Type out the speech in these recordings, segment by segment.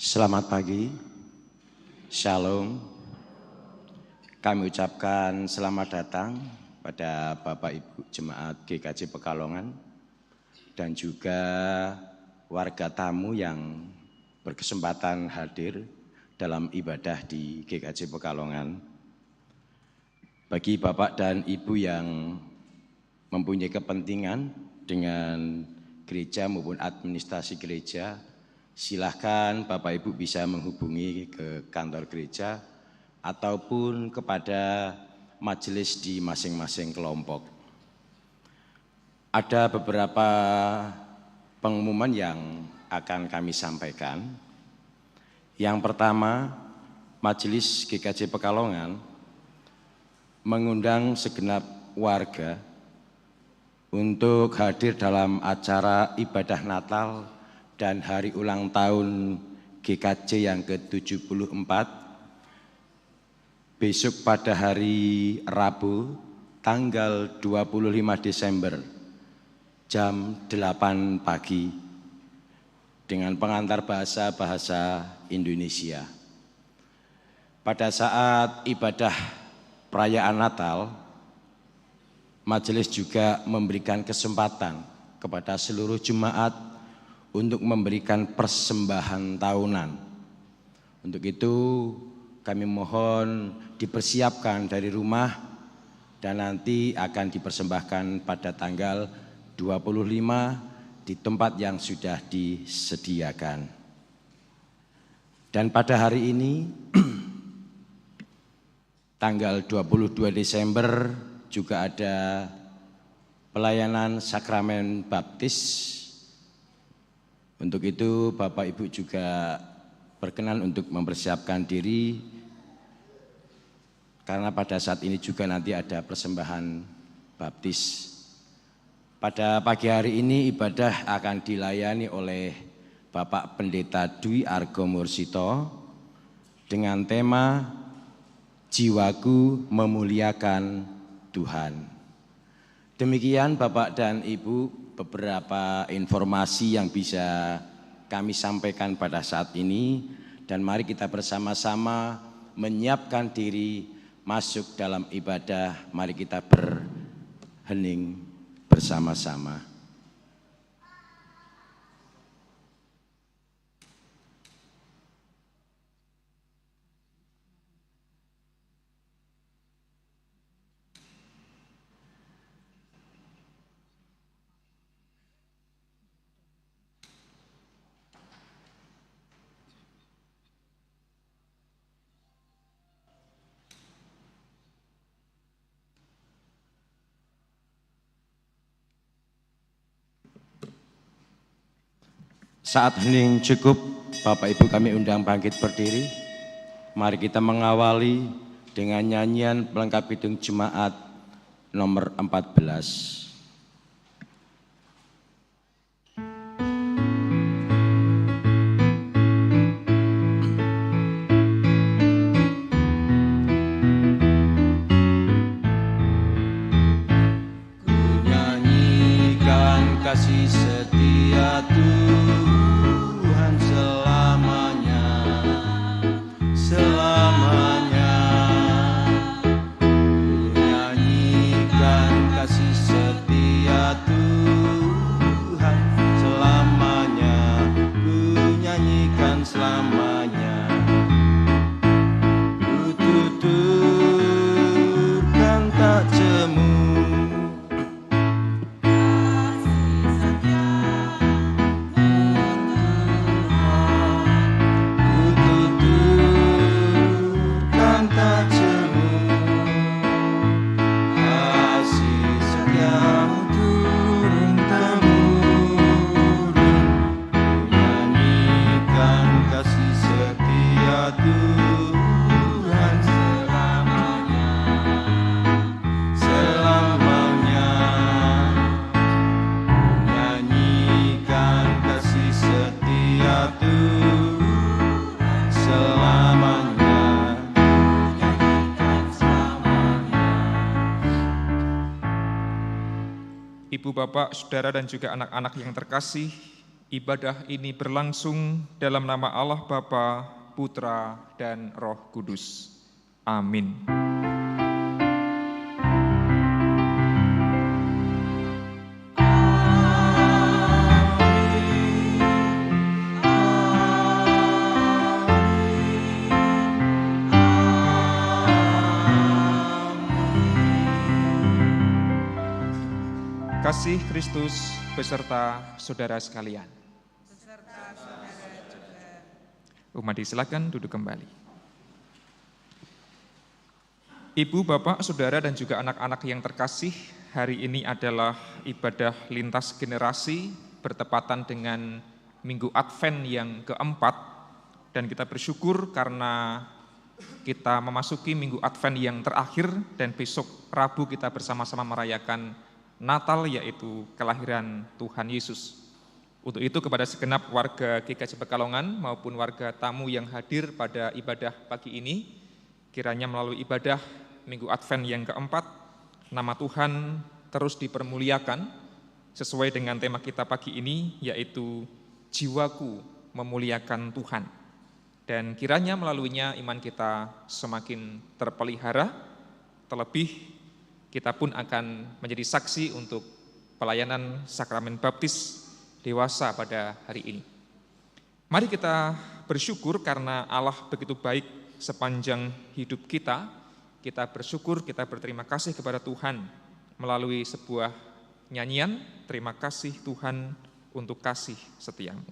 Selamat pagi, Shalom. Kami ucapkan selamat datang pada Bapak Ibu Jemaat GKJ Pekalongan dan juga warga tamu yang berkesempatan hadir dalam ibadah di GKJ Pekalongan. Bagi Bapak dan Ibu yang mempunyai kepentingan dengan gereja maupun administrasi gereja, silahkan Bapak Ibu bisa menghubungi ke kantor gereja ataupun kepada majelis di masing-masing kelompok. Ada beberapa pengumuman yang akan kami sampaikan. Yang pertama, Majelis GKJ Pekalongan mengundang segenap warga untuk hadir dalam acara ibadah Natal dan hari ulang tahun GKJ yang ke-74 besok pada hari Rabu tanggal 25 Desember jam 8 pagi dengan pengantar bahasa Indonesia. Pada saat ibadah perayaan Natal, majelis juga memberikan kesempatan kepada seluruh jemaat untuk memberikan persembahan tahunan. Untuk itu kami mohon dipersiapkan dari rumah dan nanti akan dipersembahkan pada tanggal 25 di tempat yang sudah disediakan. Dan pada hari ini tanggal 22 Desember juga ada pelayanan sakramen baptis. Untuk itu Bapak Ibu juga berkenan untuk mempersiapkan diri karena pada saat ini juga nanti ada persembahan baptis. Pada pagi hari ini ibadah akan dilayani oleh Bapak Pendeta Dwi Argo Mursito dengan tema Jiwaku Memuliakan Tuhan. Demikian Bapak dan Ibu beberapa informasi yang bisa kami sampaikan pada saat ini, dan mari kita bersama-sama menyiapkan diri masuk dalam ibadah. Mari kita berhening bersama-sama. Saat hening cukup, Bapak Ibu kami undang bangkit berdiri. Mari kita mengawali dengan nyanyian pelengkap hidung jemaat nomor 14. Ku nyanyikan kasih setia Tuhan selamanya, selamanya. Ku nyanyikan kasih setia Tuhan selamanya, ku nyanyikan selamanya. Ku tuturkan tak jemu Ibu, Bapak, Saudara, dan juga anak-anak yang terkasih, Ibadah ini berlangsung dalam nama Allah Bapa, Putra, dan Roh Kudus. Amin. Kasih Kristus beserta saudara sekalian. Umat disilakan duduk kembali. Ibu, bapak, saudara, dan juga anak-anak yang terkasih, hari ini adalah ibadah lintas generasi bertepatan dengan Minggu Advent yang keempat, dan kita bersyukur karena kita memasuki Minggu Advent yang terakhir, dan besok Rabu kita bersama-sama merayakan Natal, yaitu kelahiran Tuhan Yesus. Untuk itu kepada segenap warga GKJ Pekalongan maupun warga tamu yang hadir pada ibadah pagi ini, kiranya melalui ibadah Minggu Advent yang keempat, nama Tuhan terus dipermuliakan sesuai dengan tema kita pagi ini, yaitu jiwaku memuliakan Tuhan. Dan kiranya melaluinya iman kita semakin terpelihara, terlebih kita pun akan menjadi saksi untuk pelayanan sakramen baptis dewasa pada hari ini. Mari kita bersyukur karena Allah begitu baik sepanjang hidup kita. Kita bersyukur, kita berterima kasih kepada Tuhan melalui sebuah nyanyian, terima kasih Tuhan untuk kasih setiamu.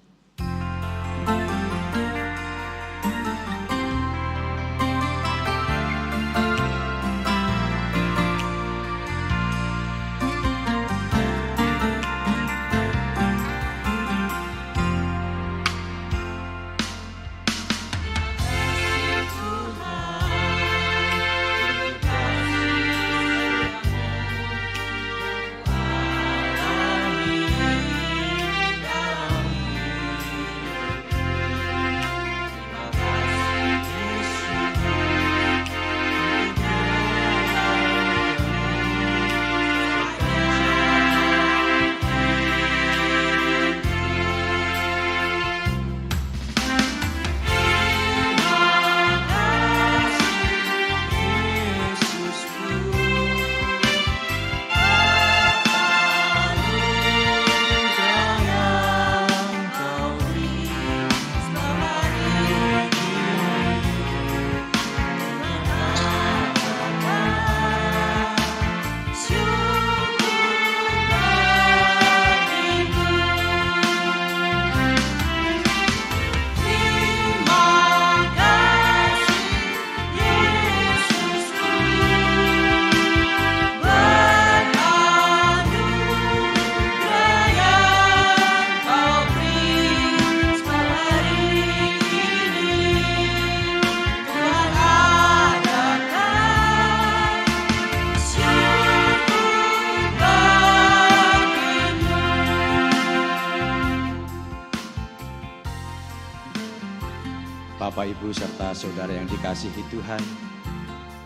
Bapak, Ibu, serta saudara yang dikasihi Tuhan,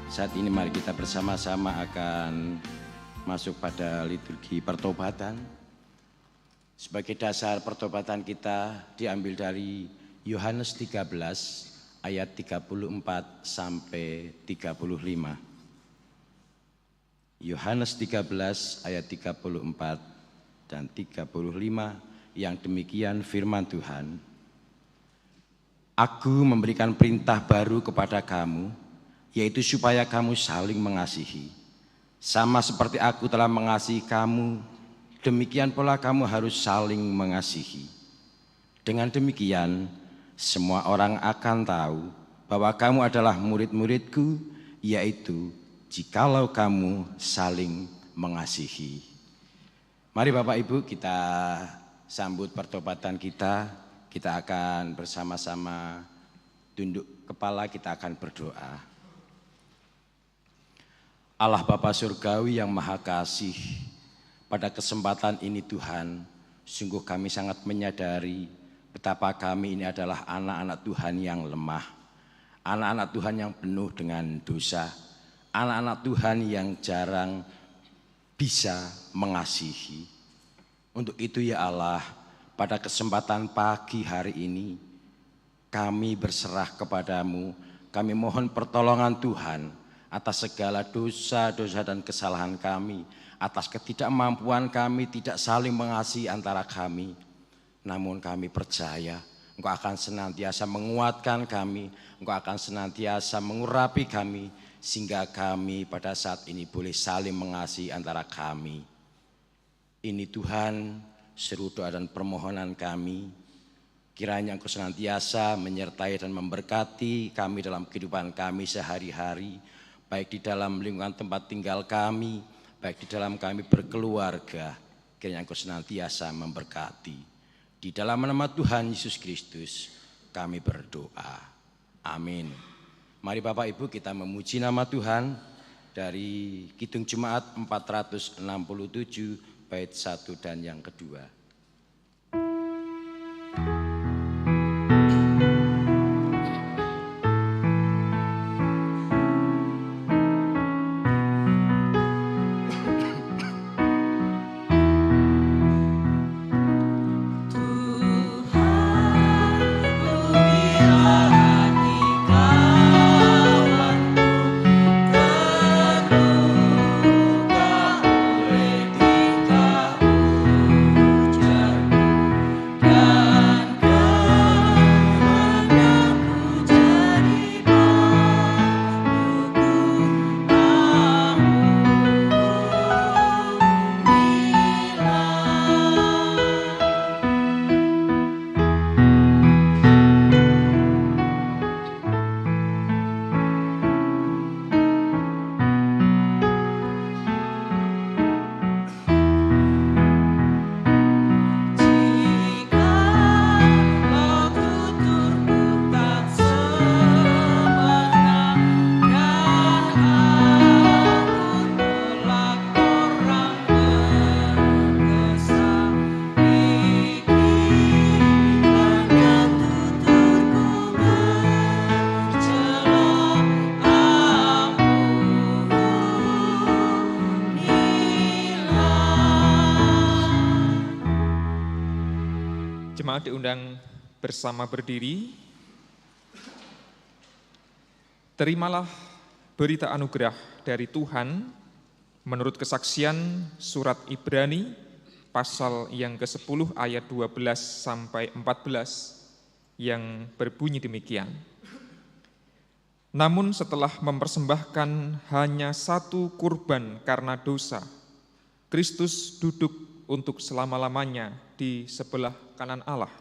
saat ini mari kita bersama-sama akan masuk pada liturgi pertobatan. Sebagai dasar pertobatan kita diambil dari Yohanes 13 ayat 34 sampai 35. Yohanes 13 ayat 34 dan 35 yang demikian firman Tuhan. Aku memberikan perintah baru kepada kamu, yaitu supaya kamu saling mengasihi. Sama seperti aku telah mengasihi kamu, demikian pula kamu harus saling mengasihi. Dengan demikian, semua orang akan tahu bahwa kamu adalah murid-muridku, yaitu jikalau kamu saling mengasihi. Mari Bapak Ibu kita sambut pertobatan kita. Kita akan bersama-sama tunduk kepala, kita akan berdoa. Allah Bapa Surgawi yang Maha Kasih, pada kesempatan ini Tuhan, sungguh kami sangat menyadari betapa kami ini adalah anak-anak Tuhan yang lemah, anak-anak Tuhan yang penuh dengan dosa, anak-anak Tuhan yang jarang bisa mengasihi. Untuk itu ya Allah, pada kesempatan pagi hari ini kami berserah kepadamu. Kami mohon pertolongan Tuhan atas segala dosa-dosa dan kesalahan kami, atas ketidakmampuan kami tidak saling mengasihi antara kami. Namun kami percaya Engkau akan senantiasa menguatkan kami, Engkau akan senantiasa mengurapi kami, sehingga kami pada saat ini boleh saling mengasihi antara kami. Ini Tuhan seru doa dan permohonan kami. Kiranya Engkau senantiasa menyertai dan memberkati kami dalam kehidupan kami sehari-hari, baik di dalam lingkungan tempat tinggal kami, baik di dalam kami berkeluarga. Kiranya Engkau senantiasa memberkati. Di dalam nama Tuhan Yesus Kristus kami berdoa. Amin. Mari Bapak Ibu kita memuji nama Tuhan dari Kidung Jemaat 467 bait 1 dan yang kedua. Jemaat diundang bersama berdiri. Terimalah berita anugerah dari Tuhan menurut kesaksian surat Ibrani pasal yang ke-10 ayat 12 sampai 14 yang berbunyi demikian. Namun setelah mempersembahkan hanya satu kurban karena dosa, Kristus duduk untuk selama-lamanya di sebelah kanan Allah.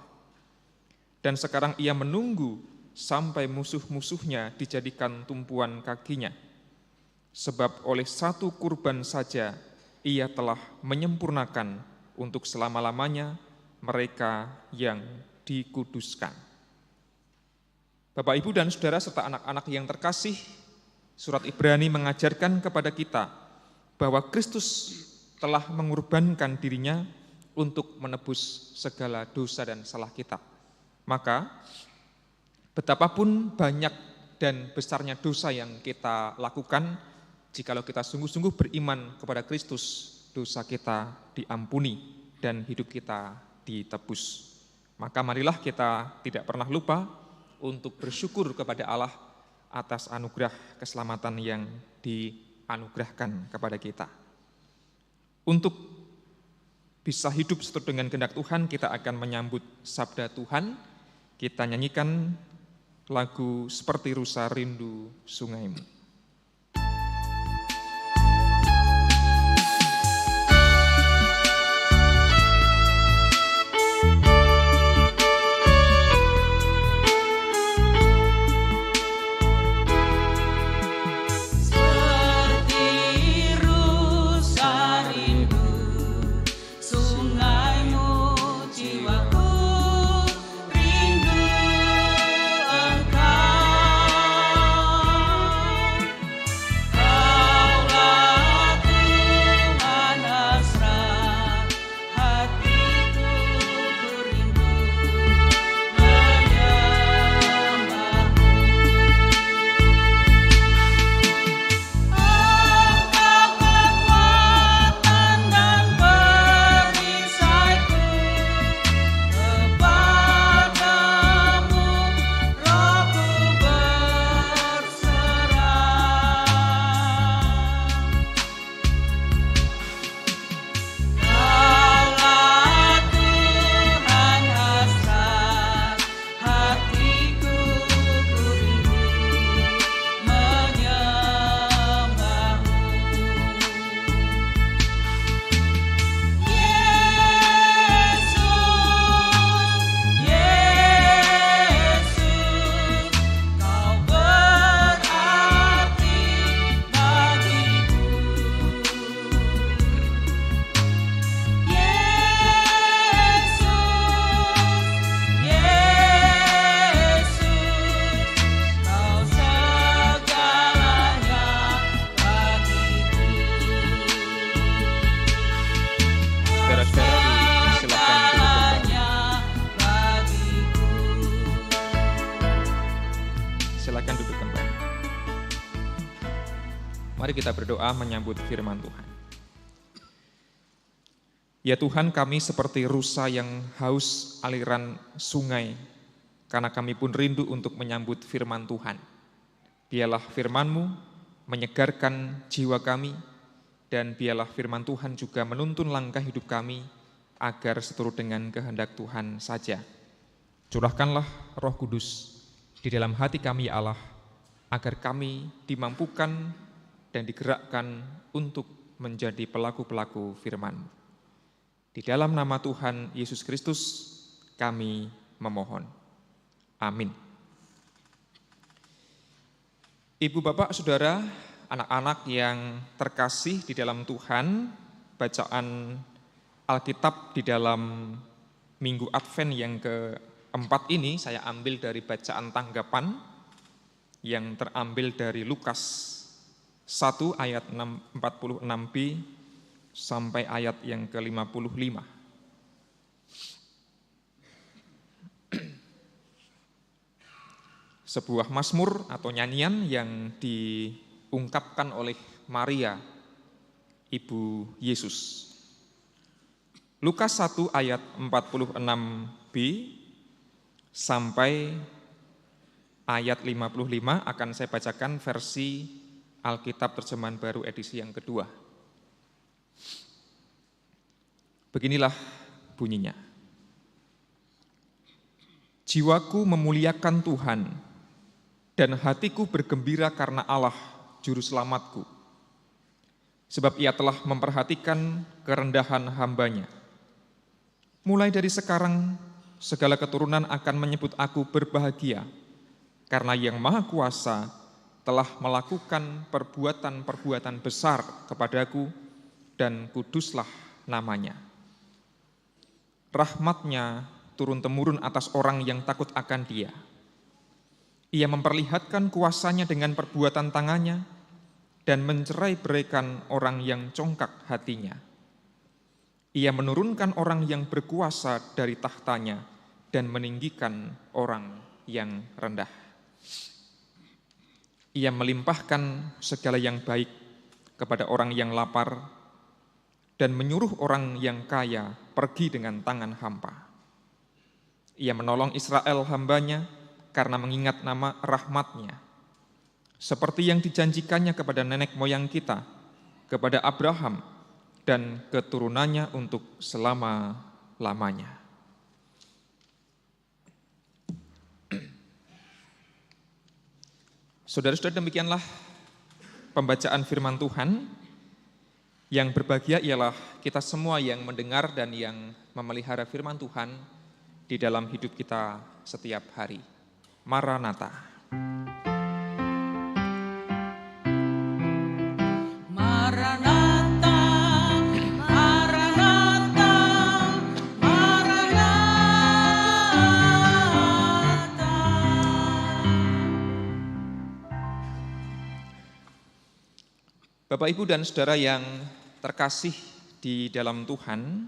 Dan sekarang ia menunggu sampai musuh-musuhnya dijadikan tumpuan kakinya. Sebab oleh satu kurban saja ia telah menyempurnakan untuk selama-lamanya mereka yang dikuduskan. Bapak, Ibu, dan Saudara serta anak-anak yang terkasih, surat Ibrani mengajarkan kepada kita bahwa Kristus telah mengorbankan dirinya untuk menebus segala dosa dan salah kita. Maka, betapapun banyak dan besarnya dosa yang kita lakukan, jikalau kita sungguh-sungguh beriman kepada Kristus, dosa kita diampuni dan hidup kita ditebus. Maka marilah kita tidak pernah lupa untuk bersyukur kepada Allah atas anugerah keselamatan yang dianugerahkan kepada kita. Untuk bisa hidup seturut dengan kehendak Tuhan, kita akan menyambut sabda Tuhan. Kita nyanyikan lagu Seperti Rusa Rindu Sungaimu. Rindu engkau. Mari kita berdoa menyambut firman Tuhan. Ya Tuhan, kami seperti rusa yang haus aliran sungai, karena kami pun rindu untuk menyambut firman Tuhan. Biarlah firman-Mu menyegarkan jiwa kami, dan biarlah firman Tuhan juga menuntun langkah hidup kami agar seturut dengan kehendak Tuhan saja. Curahkanlah Roh Kudus di dalam hati kami ya Allah, agar kami dimampukan dan digerakkan untuk menjadi pelaku-pelaku firman. Di dalam nama Tuhan Yesus Kristus kami memohon. Amin. Ibu, Bapak, Saudara, anak-anak yang terkasih di dalam Tuhan, bacaan Alkitab di dalam Minggu Advent yang keempat ini saya ambil dari bacaan tanggapan yang terambil dari Lukas 1 ayat 46b sampai ayat yang ke-55. Sebuah mazmur atau nyanyian yang diungkapkan oleh Maria, Ibu Yesus. Lukas 1 ayat 46b sampai ayat 55 akan saya bacakan versi Alkitab Terjemahan Baru edisi yang kedua. Beginilah bunyinya. Jiwaku memuliakan Tuhan, dan hatiku bergembira karena Allah, Juru Selamatku. Sebab Ia telah memperhatikan kerendahan hamba-Nya. Mulai dari sekarang, segala keturunan akan menyebut aku berbahagia, karena Yang Maha Kuasa telah melakukan perbuatan-perbuatan besar kepadaku, dan kuduslah namanya. Rahmat-Nya turun-temurun atas orang yang takut akan Dia. Ia memperlihatkan kuasanya dengan perbuatan tangannya, dan mencerai-beraikan orang yang congkak hatinya. Ia menurunkan orang yang berkuasa dari tahtanya, dan meninggikan orang yang rendah. Ia melimpahkan segala yang baik kepada orang yang lapar, dan menyuruh orang yang kaya pergi dengan tangan hampa. Ia menolong Israel hamba-Nya karena mengingat nama rahmat-Nya, seperti yang dijanjikannya kepada nenek moyang kita, kepada Abraham dan keturunannya untuk selama-lamanya. Saudara-saudara, demikianlah pembacaan firman Tuhan. Yang berbahagia ialah kita semua yang mendengar dan yang memelihara firman Tuhan di dalam hidup kita setiap hari. Maranatha. Maranatha, Maranatha, Maranatha. Bapak, Ibu, dan Saudara yang terkasih di dalam Tuhan,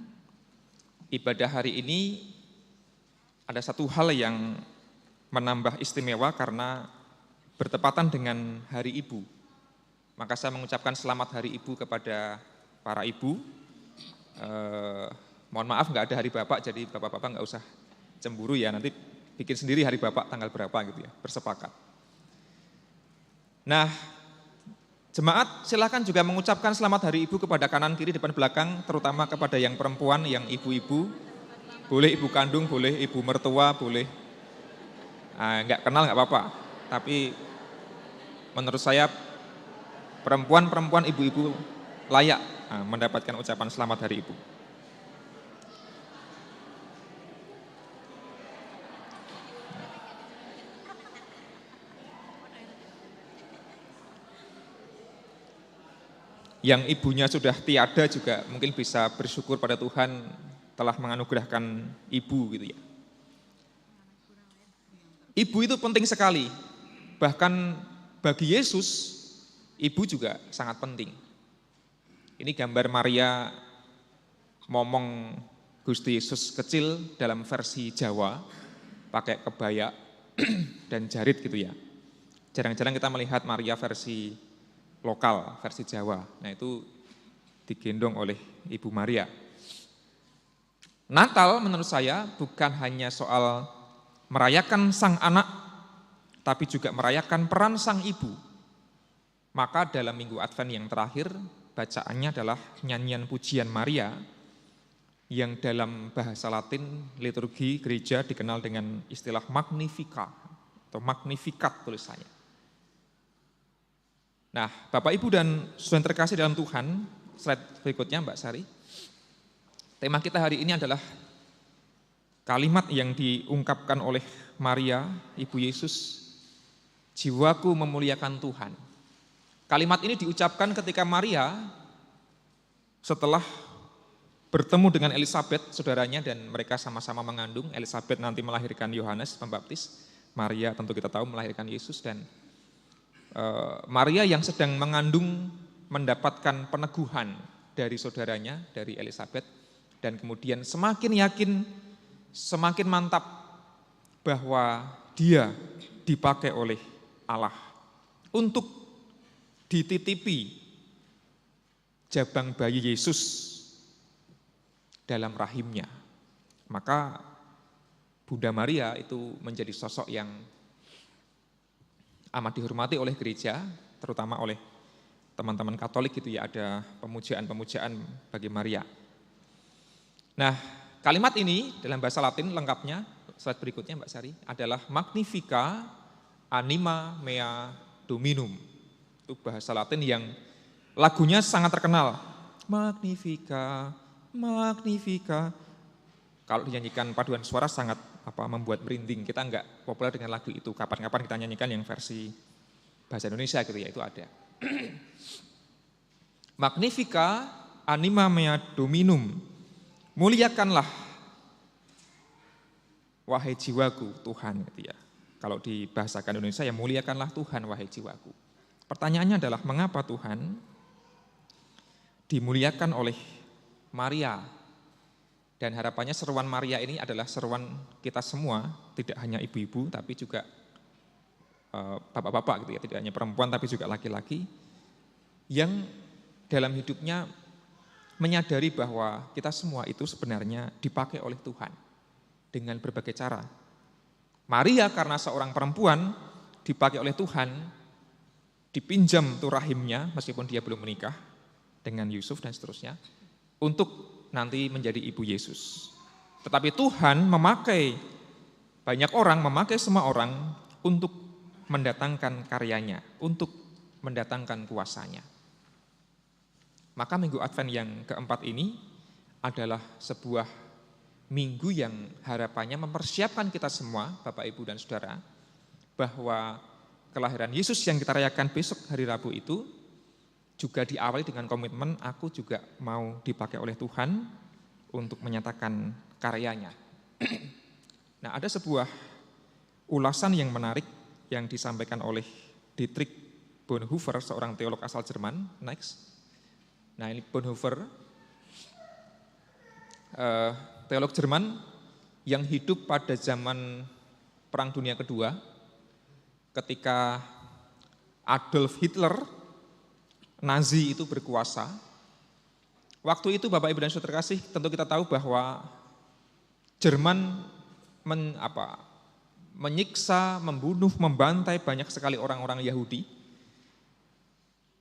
ibadah hari ini ada satu hal yang menambah istimewa karena bertepatan dengan Hari Ibu. Maka saya mengucapkan selamat Hari Ibu kepada para ibu. Mohon maaf nggak ada Hari Bapak, jadi bapak-bapak nggak usah cemburu ya, nanti bikin sendiri Hari Bapak tanggal berapa gitu ya, bersepakat. Nah, jemaat silakan juga mengucapkan selamat Hari Ibu kepada kanan, kiri, depan, belakang, terutama kepada yang perempuan, yang ibu-ibu. Boleh ibu kandung, boleh ibu mertua, boleh nggak kenal nggak apa-apa. Tapi menurut saya perempuan-perempuan, ibu-ibu layak mendapatkan ucapan selamat Hari Ibu. Yang ibunya sudah tiada juga mungkin bisa bersyukur pada Tuhan telah menganugerahkan ibu gitu ya. Ibu itu penting sekali. Bahkan bagi Yesus, ibu juga sangat penting. Ini gambar Maria momong Gusti Yesus kecil dalam versi Jawa, pakai kebaya dan jarit gitu ya. Jarang-jarang kita melihat Maria versi lokal, versi Jawa. Nah itu digendong oleh Ibu Maria. Natal menurut saya bukan hanya soal merayakan sang anak, tapi juga merayakan peran sang ibu. Maka dalam minggu Advent yang terakhir, bacaannya adalah nyanyian pujian Maria, yang dalam bahasa Latin liturgi gereja dikenal dengan istilah Magnificat atau Magnificat tulisannya. Nah, Bapak Ibu dan saudara yang terkasih dalam Tuhan, slide berikutnya Mbak Sari. Tema kita hari ini adalah kalimat yang diungkapkan oleh Maria, Ibu Yesus, jiwaku memuliakan Tuhan. Kalimat ini diucapkan ketika Maria setelah bertemu dengan Elisabet, saudaranya, dan mereka sama-sama mengandung. Elisabet nanti melahirkan Yohanes Pembaptis, Maria tentu kita tahu melahirkan Yesus, dan Maria yang sedang mengandung mendapatkan peneguhan dari saudaranya, dari Elisabet, dan kemudian semakin yakin, semakin mantap bahwa dia dipakai oleh Allah untuk dititipi jabang bayi Yesus dalam rahimnya. Maka Bunda Maria itu menjadi sosok yang amat dihormati oleh gereja, terutama oleh teman-teman Katolik gitu ya, ada pemujaan-pemujaan bagi Maria. Nah, kalimat ini dalam bahasa Latin lengkapnya, slide berikutnya Mbak Sari, adalah Magnifica anima mea Dominum. Itu bahasa Latin yang lagunya sangat terkenal. Magnifica, Magnifica. Kalau dinyanyikan paduan suara sangat membuat merinding. Kita enggak populer dengan lagu itu. Kapan-kapan kita nyanyikan yang versi bahasa Indonesia gitu ya, itu ada. Magnifica anima mea Dominum. Muliakanlah wahai jiwaku Tuhan gitu ya. Kalau dibahasakan Indonesia ya muliakanlah Tuhan wahai jiwaku. Pertanyaannya adalah mengapa Tuhan dimuliakan oleh Maria? Dan harapannya seruan Maria ini adalah seruan kita semua, tidak hanya ibu-ibu tapi juga bapak-bapak gitu ya, tidak hanya perempuan tapi juga laki-laki yang dalam hidupnya menyadari bahwa kita semua itu sebenarnya dipakai oleh Tuhan dengan berbagai cara. Maria karena seorang perempuan dipakai oleh Tuhan, dipinjam tuh rahimnya meskipun dia belum menikah dengan Yusuf dan seterusnya, untuk nanti menjadi ibu Yesus. Tetapi Tuhan memakai banyak orang, memakai semua orang untuk mendatangkan karyanya, untuk mendatangkan kuasanya. Maka minggu Advent yang keempat ini adalah sebuah minggu yang harapannya mempersiapkan kita semua, Bapak, Ibu, dan Saudara, bahwa kelahiran Yesus yang kita rayakan besok hari Rabu itu juga diawali dengan komitmen aku juga mau dipakai oleh Tuhan untuk menyatakan karyanya. Nah, ada sebuah ulasan yang menarik yang disampaikan oleh Dietrich Bonhoeffer, seorang teolog asal Jerman. Next. Nah, ini Bonhoeffer, teolog Jerman yang hidup pada zaman Perang Dunia Kedua, ketika Adolf Hitler, Nazi itu berkuasa. Waktu itu Bapak Ibu dan Saudara terkasih, tentu kita tahu bahwa Jerman menyiksa, membunuh, membantai banyak sekali orang-orang Yahudi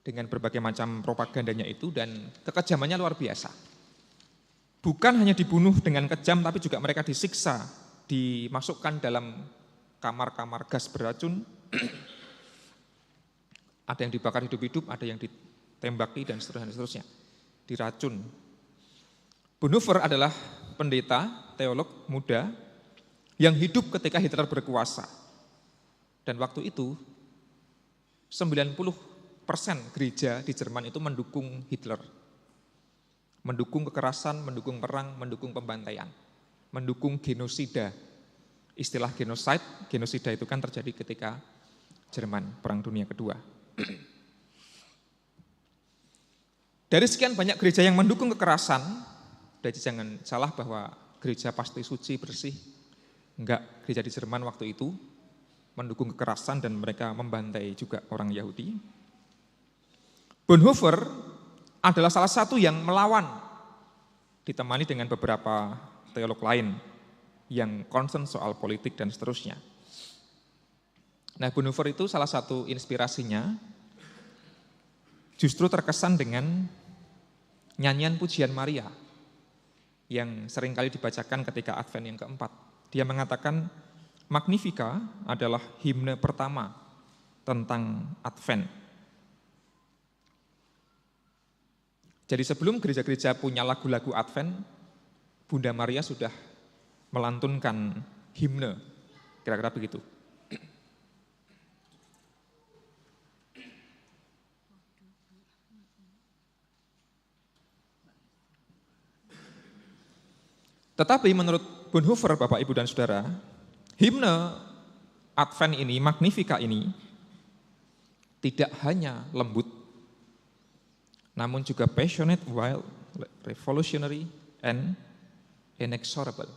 dengan berbagai macam propagandanya itu, dan kekejamannya luar biasa. Bukan hanya dibunuh dengan kejam, tapi juga mereka disiksa, dimasukkan dalam kamar-kamar gas beracun. Ada yang dibakar hidup-hidup, ada yang ditembaki dan seterusnya, diracun. Bonhoeffer adalah pendeta, teolog muda yang hidup ketika Hitler berkuasa. Dan waktu itu 90% gereja di Jerman itu mendukung Hitler. Mendukung kekerasan, mendukung perang, mendukung pembantaian, mendukung genosida. Istilah genosida itu kan terjadi ketika Jerman Perang Dunia Kedua. Dari sekian banyak gereja yang mendukung kekerasan, jadi jangan salah bahwa gereja pasti suci, bersih. Enggak, gereja di Jerman waktu itu mendukung kekerasan dan mereka membantai juga orang Yahudi. Bonhoeffer adalah salah satu yang melawan, ditemani dengan beberapa teolog lain yang concern soal politik dan seterusnya. Nah, Bonhoeffer itu salah satu inspirasinya justru terkesan dengan nyanyian pujian Maria yang seringkali dibacakan ketika Advent yang keempat. Dia mengatakan Magnificat adalah himne pertama tentang Advent. Jadi sebelum gereja-gereja punya lagu-lagu Advent, Bunda Maria sudah melantunkan himne, kira-kira begitu. Tetapi menurut Bonhoeffer, Bapak, Ibu, dan Saudara, himne Advent ini, Magnificat ini, tidak hanya lembut, namun juga passionate, wild, revolutionary, and inexorable.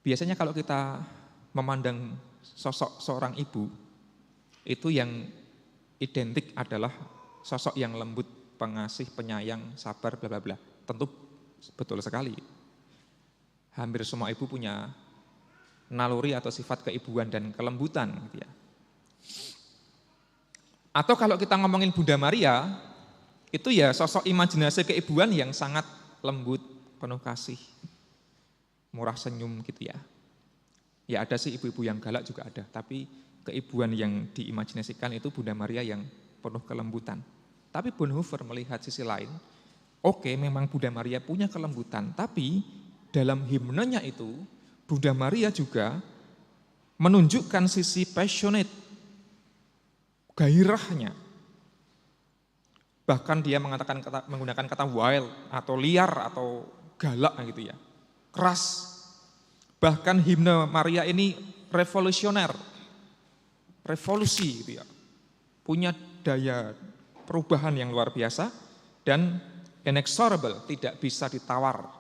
Biasanya kalau kita memandang sosok seorang ibu, itu yang identik adalah sosok yang lembut, pengasih, penyayang, sabar, bla bla bla. Tentu betul sekali. Hampir semua ibu punya naluri atau sifat keibuan dan kelembutan, gitu ya. Atau kalau kita ngomongin Bunda Maria, itu ya sosok imajinasi keibuan yang sangat lembut, penuh kasih, murah senyum, gitu ya. Ya ada sih ibu-ibu yang galak juga ada, tapi keibuan yang diimajinasikan itu Bunda Maria yang penuh kelembutan. Tapi Bonhoeffer melihat sisi lain, oke, memang Bunda Maria punya kelembutan, tapi dalam himnenya itu, Bunda Maria juga menunjukkan sisi passionate, gairahnya. Bahkan dia menggunakan kata wild atau liar atau galak gitu ya, keras. Bahkan himne Maria ini revolusioner, revolusi gitu ya, punya daya perubahan yang luar biasa dan inexorable, tidak bisa ditawar.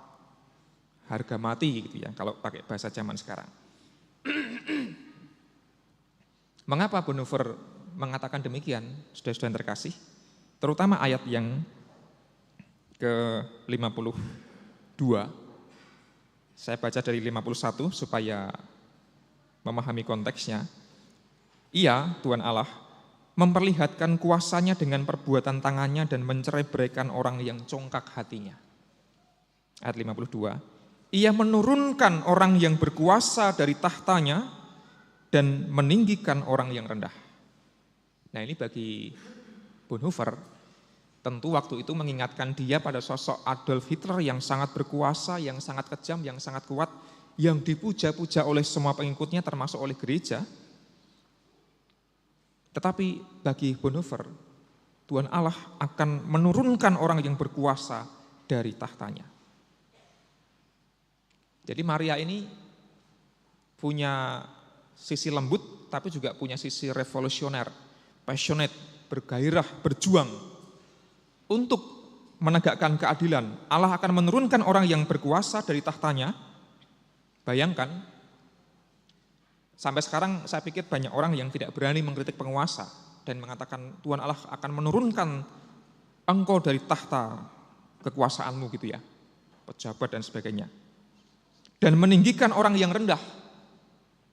Harga mati gitu ya, kalau pakai bahasa zaman sekarang. Mengapa Bonhoeffer mengatakan demikian, saudara-saudara yang terkasih? Terutama ayat yang ke-52. Saya baca dari 51 supaya memahami konteksnya. Ia, Tuhan Allah, memperlihatkan kuasanya dengan perbuatan tangannya dan mencerai-beraikan orang yang congkak hatinya. Ayat 52. Ia menurunkan orang yang berkuasa dari tahtanya dan meninggikan orang yang rendah. Nah, ini bagi Bonhoeffer, tentu waktu itu mengingatkan dia pada sosok Adolf Hitler yang sangat berkuasa, yang sangat kejam, yang sangat kuat, yang dipuja-puja oleh semua pengikutnya termasuk oleh gereja. Tetapi bagi Bonhoeffer, Tuhan Allah akan menurunkan orang yang berkuasa dari tahtanya. Jadi Maria ini punya sisi lembut, tapi juga punya sisi revolusioner, passionate, bergairah, berjuang untuk menegakkan keadilan. Allah akan menurunkan orang yang berkuasa dari tahtanya. Bayangkan, sampai sekarang saya pikir banyak orang yang tidak berani mengkritik penguasa dan mengatakan Tuhan Allah akan menurunkan engkau dari tahta kekuasaanmu gitu ya, pejabat dan sebagainya. Dan meninggikan orang yang rendah.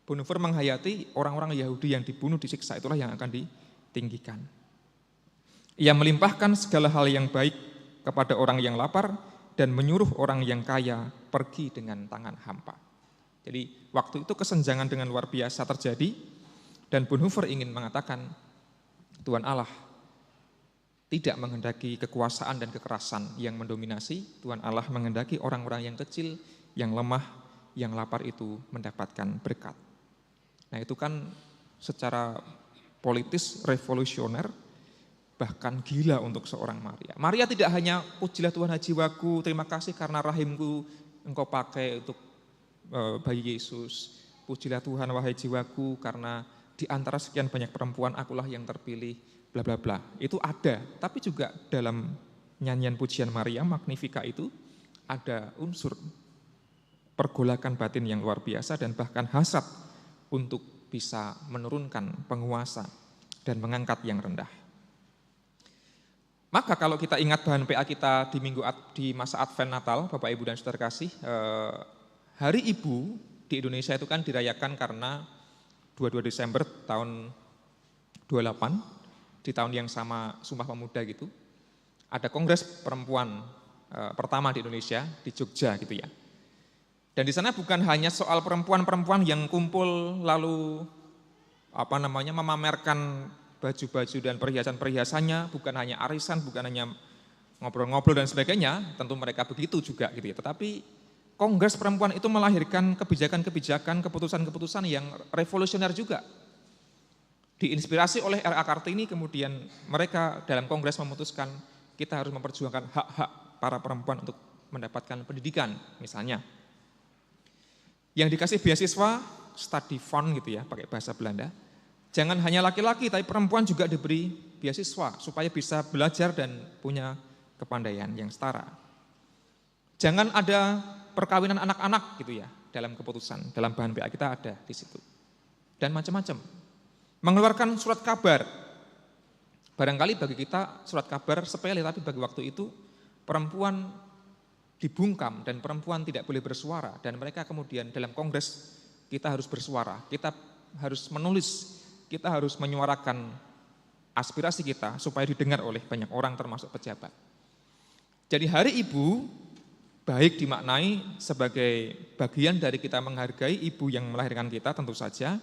Bonhoeffer menghayati orang-orang Yahudi yang dibunuh, disiksa, itulah yang akan ditinggikan. Ia melimpahkan segala hal yang baik kepada orang yang lapar dan menyuruh orang yang kaya pergi dengan tangan hampa. Jadi waktu itu kesenjangan dengan luar biasa terjadi dan Bonhoeffer ingin mengatakan Tuhan Allah tidak menghendaki kekuasaan dan kekerasan yang mendominasi. Tuhan Allah menghendaki orang-orang yang kecil, yang lemah, yang lapar itu mendapatkan berkat. Nah itu kan secara politis revolusioner, bahkan gila untuk seorang Maria. Maria tidak hanya pujilah Tuhan jiwaku, terima kasih karena rahimku engkau pakai untuk bayi Yesus. Pujilah Tuhan wahai jiwaku karena di antara sekian banyak perempuan akulah yang terpilih, bla bla bla. Itu ada, tapi juga dalam nyanyian pujian Maria Magnificat itu ada unsur pergolakan batin yang luar biasa dan bahkan hasrat untuk bisa menurunkan penguasa dan mengangkat yang rendah. Maka kalau kita ingat bahan PA kita di masa Advent Natal, Bapak Ibu dan Saudara kasih, Hari Ibu di Indonesia itu kan dirayakan karena 22 Desember tahun 28, di tahun yang sama Sumpah Pemuda gitu, ada Kongres Perempuan pertama di Indonesia, di Jogja gitu ya. Dan di sana bukan hanya soal perempuan-perempuan yang kumpul lalu memamerkan baju-baju dan perhiasan-perhiasannya, bukan hanya arisan, bukan hanya ngobrol-ngobrol dan sebagainya, tentu mereka begitu juga gitu ya. Tetapi Kongres Perempuan itu melahirkan kebijakan-kebijakan, keputusan-keputusan yang revolusioner juga. Diinspirasi oleh R.A. Kartini, kemudian mereka dalam Kongres memutuskan kita harus memperjuangkan hak-hak para perempuan untuk mendapatkan pendidikan misalnya. Yang dikasih beasiswa, study fund gitu ya, pakai bahasa Belanda. Jangan hanya laki-laki, tapi perempuan juga diberi beasiswa supaya bisa belajar dan punya kepandaian yang setara. Jangan ada perkawinan anak-anak gitu ya, dalam keputusan, dalam bahan PA kita ada di situ. Dan macam-macam. Mengeluarkan surat kabar. Barangkali bagi kita surat kabar sepele, tapi bagi waktu itu perempuan dibungkam dan perempuan tidak boleh bersuara. Dan mereka kemudian dalam kongres kita harus bersuara, kita harus menulis, kita harus menyuarakan aspirasi kita supaya didengar oleh banyak orang termasuk pejabat. Jadi Hari Ibu baik dimaknai sebagai bagian dari kita menghargai ibu yang melahirkan kita tentu saja,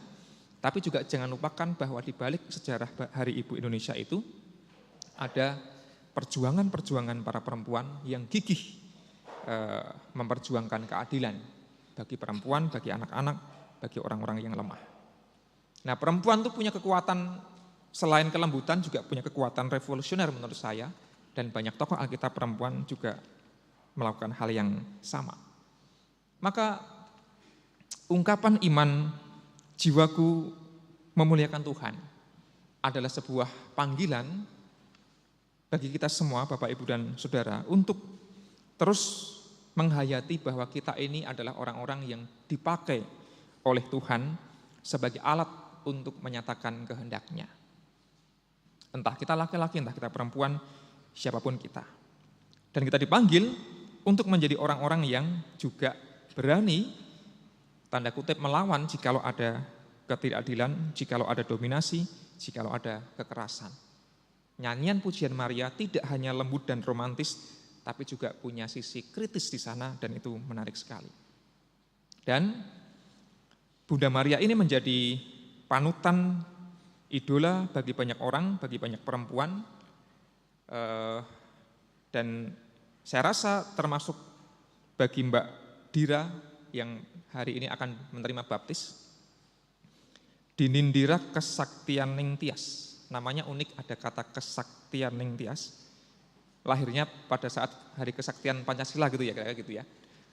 tapi juga jangan lupakan bahwa di balik sejarah Hari Ibu Indonesia itu ada perjuangan-perjuangan para perempuan yang gigih memperjuangkan keadilan bagi perempuan, bagi anak-anak, bagi orang-orang yang lemah. Nah, perempuan itu punya kekuatan, selain kelembutan juga punya kekuatan revolusioner menurut saya, dan banyak tokoh Alkitab perempuan juga melakukan hal yang sama. Maka ungkapan iman jiwaku memuliakan Tuhan adalah sebuah panggilan bagi kita semua, Bapak, Ibu, dan Saudara, untuk terus menghayati bahwa kita ini adalah orang-orang yang dipakai oleh Tuhan sebagai alat untuk menyatakan kehendaknya. Entah kita laki-laki, entah kita perempuan, siapapun kita. Dan kita dipanggil untuk menjadi orang-orang yang juga berani, tanda kutip, melawan jikalau ada ketidakadilan, jikalau ada dominasi, jikalau ada kekerasan. Nyanyian pujian Maria tidak hanya lembut dan romantis, tapi juga punya sisi kritis di sana, dan itu menarik sekali. Dan Bunda Maria ini menjadi panutan, idola bagi banyak orang, bagi banyak perempuan, dan saya rasa termasuk bagi Mbak Dira yang hari ini akan menerima baptis, Dinindira Kesaktian Ningtyas. Namanya unik, ada kata Kesaktian Ningtyas. Lahirnya pada saat Hari Kesaktian Pancasila gitu ya, kayak gitu ya.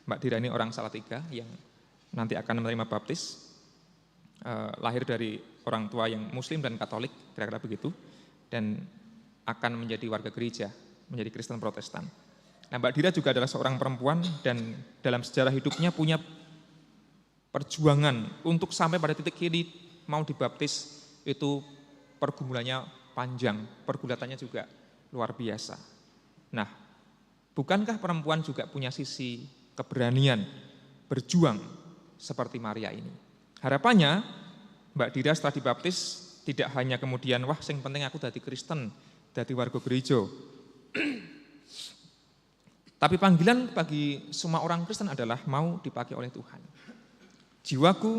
Mbak Dira ini orang Salatiga yang nanti akan menerima baptis. Lahir dari orang tua yang Muslim dan Katolik, kira-kira begitu, dan akan menjadi warga gereja, menjadi Kristen Protestan. Nah, Mbak Dira juga adalah seorang perempuan dan dalam sejarah hidupnya punya perjuangan untuk sampai pada titik ini mau dibaptis, itu pergumulannya panjang, pergulatannya juga luar biasa. Nah, bukankah perempuan juga punya sisi keberanian berjuang seperti Maria ini? Harapannya Mbak Dira setelah dibaptis tidak hanya kemudian wah sing penting aku dadi Kristen, dadi warga gereja. Tapi panggilan bagi semua orang Kristen adalah mau dipakai oleh Tuhan. Jiwaku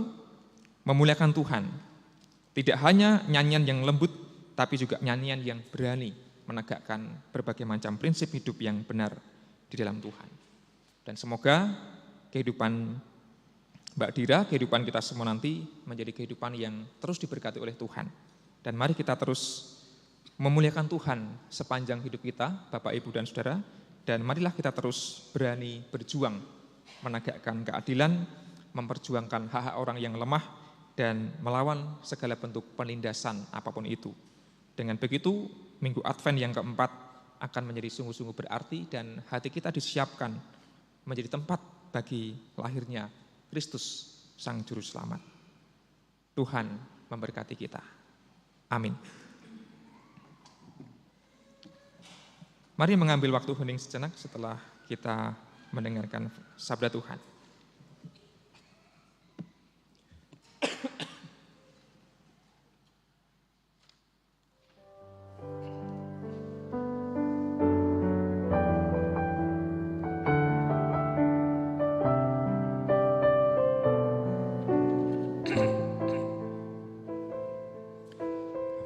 memuliakan Tuhan. Tidak hanya nyanyian yang lembut, tapi juga nyanyian yang berani menegakkan berbagai macam prinsip hidup yang benar di dalam Tuhan. Dan semoga kehidupan Mbak Dira, kehidupan kita semua nanti menjadi kehidupan yang terus diberkati oleh Tuhan. Dan mari kita terus memuliakan Tuhan sepanjang hidup kita, Bapak, Ibu, dan Saudara. Dan marilah kita terus berani berjuang, menegakkan keadilan, memperjuangkan hak-hak orang yang lemah, dan melawan segala bentuk penindasan apapun itu. Dengan begitu, Minggu Advent yang keempat akan menjadi sungguh-sungguh berarti dan hati kita disiapkan menjadi tempat bagi lahirnya Kristus, Sang Juru Selamat. Tuhan memberkati kita. Amin. Mari mengambil waktu hening sejenak setelah kita mendengarkan sabda Tuhan.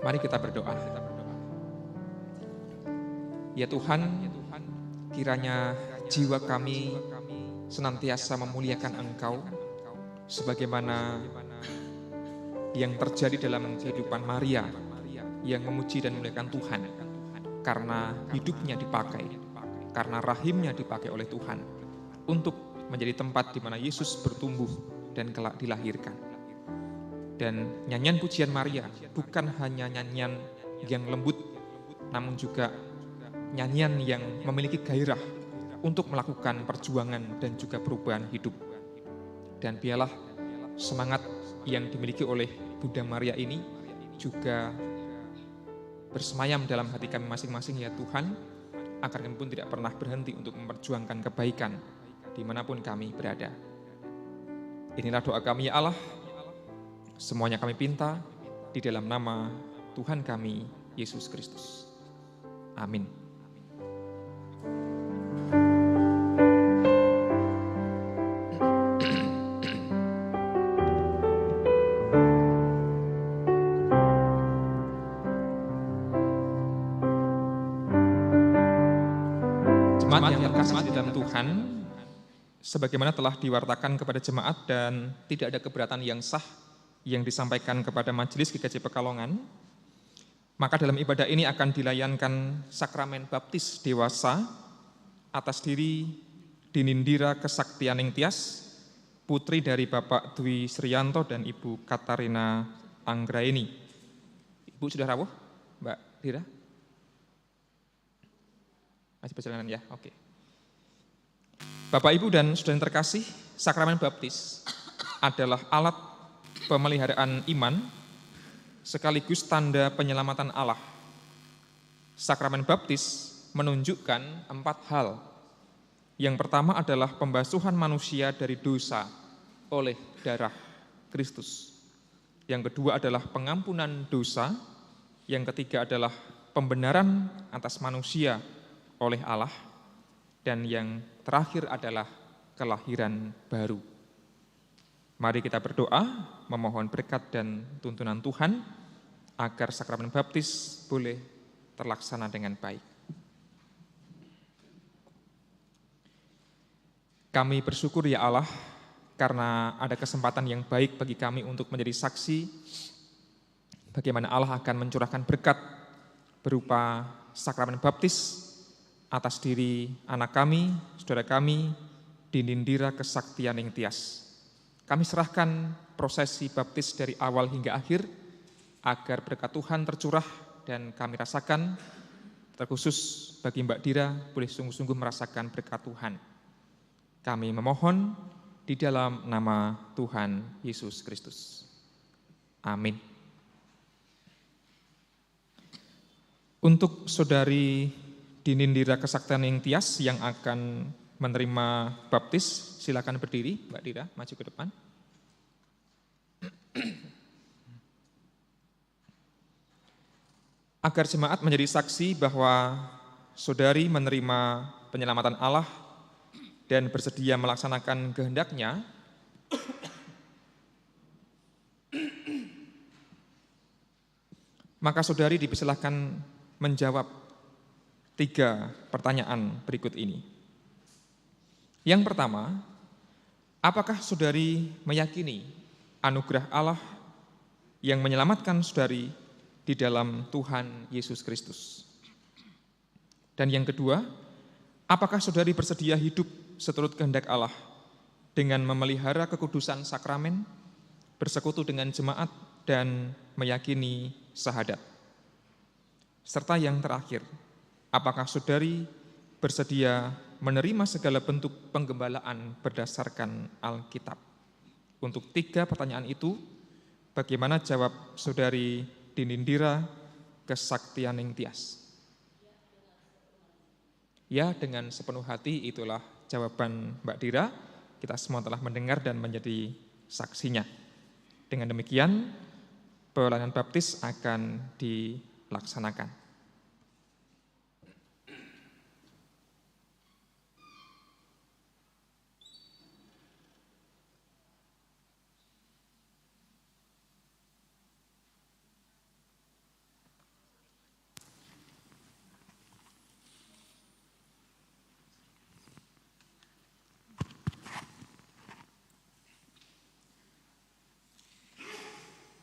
Mari kita berdoa. Ya Tuhan, kiranya jiwa kami senantiasa memuliakan Engkau, sebagaimana yang terjadi dalam kehidupan Maria, yang memuji dan memuliakan Tuhan, karena hidupnya dipakai, karena rahimnya dipakai oleh Tuhan, untuk menjadi tempat di mana Yesus bertumbuh dan kelak dilahirkan. Dan nyanyian pujian Maria bukan hanya nyanyian yang lembut, namun juga nyanyian yang memiliki gairah untuk melakukan perjuangan dan juga perubahan hidup. Dan biarlah semangat yang dimiliki oleh Bunda Maria ini juga bersemayam dalam hati kami masing-masing ya Tuhan, agar kami pun tidak pernah berhenti untuk memperjuangkan kebaikan dimanapun kami berada. Inilah doa kami ya Allah, semuanya kami pinta di dalam nama Tuhan kami, Yesus Kristus. Amin. Jemaat yang terkasih di dalam Tuhan, sebagaimana telah diwartakan kepada jemaat dan tidak ada keberatan yang sah yang disampaikan kepada Majelis GKJ Pekalongan, maka dalam ibadah ini akan dilayankan sakramen baptis dewasa atas diri Dinindira Kesaktianing Tias, putri dari Bapak Dwi Srianto dan Ibu Katarina Anggraini. Ibu sudah rawuh, Mbak Dira? Masih perjalanan ya, oke. Bapak, Ibu, dan saudara yang terkasih, sakramen baptis adalah alat pemeliharaan iman sekaligus tanda penyelamatan Allah. Sakramen baptis menunjukkan 4 hal. Yang pertama adalah pembasuhan manusia dari dosa oleh darah Kristus. Yang kedua adalah pengampunan dosa. Yang ketiga adalah pembenaran atas manusia oleh Allah, dan yang terakhir adalah kelahiran baru. Mari kita berdoa, memohon berkat dan tuntunan Tuhan agar sakramen baptis boleh terlaksana dengan baik. Kami bersyukur ya Allah, karena ada kesempatan yang baik bagi kami untuk menjadi saksi bagaimana Allah akan mencurahkan berkat berupa sakramen baptis atas diri anak kami, saudara kami, Dinindira Kesaktianing Tias. Kami serahkan prosesi baptis dari awal hingga akhir, agar berkat Tuhan tercurah dan kami rasakan, terkhusus bagi Mbak Dira, boleh sungguh-sungguh merasakan berkat Tuhan. Kami memohon di dalam nama Tuhan Yesus Kristus. Amin. Untuk saudari Dinindira Kesaktianing Tias yang akan menerima baptis, silakan berdiri, Mbak Dira, maju ke depan. Agar jemaat menjadi saksi bahwa saudari menerima penyelamatan Allah dan bersedia melaksanakan kehendak-Nya, maka saudari dipersilahkan menjawab 3 pertanyaan berikut ini. Yang pertama, apakah saudari meyakini anugerah Allah yang menyelamatkan saudari di dalam Tuhan Yesus Kristus? Dan yang kedua, apakah saudari bersedia hidup seturut kehendak Allah dengan memelihara kekudusan sakramen, bersekutu dengan jemaat, dan meyakini syahadat? Serta yang terakhir, apakah saudari bersedia menerima segala bentuk penggembalaan berdasarkan Alkitab? Untuk 3 pertanyaan itu, bagaimana jawab saudari Dinindira Kesaktianing Tias? Ya, dengan sepenuh hati itulah jawaban Mbak Dira. Kita semua telah mendengar dan menjadi saksinya. Dengan demikian, pelayanan baptis akan dilaksanakan.